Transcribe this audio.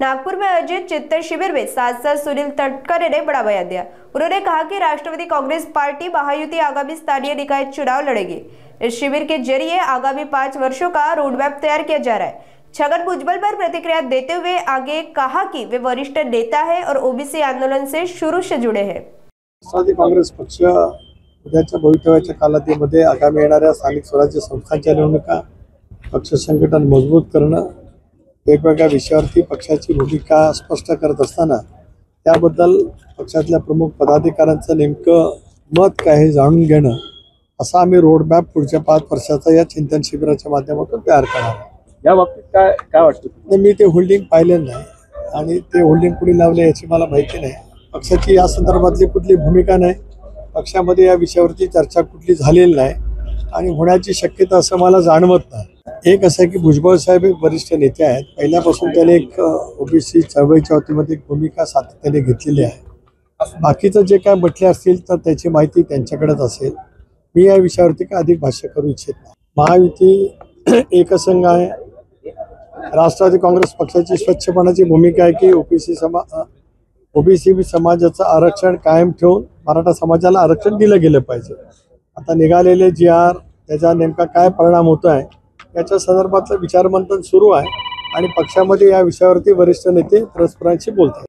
नागपुर में आयोजित चिंतन शिविर में सांसद सुनील तटकरे ने बड़ा बयान दिया। उन्होंने कहा कि राष्ट्रवादी कांग्रेस पार्टी महायुति आगामी स्थानीय निकाय चुनाव लड़ेगी। इस शिविर के जरिए आगामी 5 वर्षों का रोड मैप तैयार किया जा रहा है। छगन भुजबल पर प्रतिक्रिया देते हुए आगे कहा कि वे वरिष्ठ नेता है और ओबीसी आंदोलन से शुरू से जुड़े हैं। राष्ट्रवादी काँग्रेस पक्ष उद्याच्या भवितव्याच्या कालावधीमध्ये आगामी येणाऱ्या स्थानिक स्वराज्य संस्थांच्या निवडणुका पक्ष संघटन मजबूत करणं वेगवेगळ्या विषयावरती पक्षाची भूमिका स्पष्ट करत असताना त्याबद्दल पक्षातल्या प्रमुख पदाधिकाऱ्यांचं नेमकं मत काय हे जाणून घेणं असा आम्ही रोडमॅप पुढच्या 5 वर्षाचा या चिंतन शिबिराच्या माध्यमातून तयार करणार। या बाबतीत काय वाटतं? मी ते होल्डिंग पाहिलेलं नाही आणि ते होल्डिंग कुणी लावले याची मला माहिती नाही। पक्षाची या संदर्भातली कुठली भूमिका नाही, पक्षामध्ये या विषयावरती चर्चा कुठली झालेली नाही आणि होण्याची शक्यता असं मला जाणवत नाही। एक असं की भुजबळ साहेब एक वरिष्ठ नेते आहेत, पहिल्यापासून त्याने एक ओबीसी चळवळीच्या वतीमध्ये एक भूमिका सातत्याने घेतलेली आहे। बाकीचं जे काय म्हटले असतील तर त्याची माहिती त्यांच्याकडेच असेल। मी या विषयावरती काय अधिक भाष्य करू इच्छित नाही। महायुती एकसंघ आहे। राष्ट्रवादी काँग्रेस पक्षाची स्वच्छपणाची भूमिका आहे की ओबीसी समाजाचं आरक्षण कायम ठेवून मराठा समाजाला आरक्षण दिलं गेलं पाहिजे। आता निघालेले GR त्याचा नेमका काय परिणाम होतो आहे याच्या संदर्भातलं विचारमंथन सुरू आहे आणि पक्षामध्ये या विषयावरती वरिष्ठ नेते परस्परांशी बोलतात।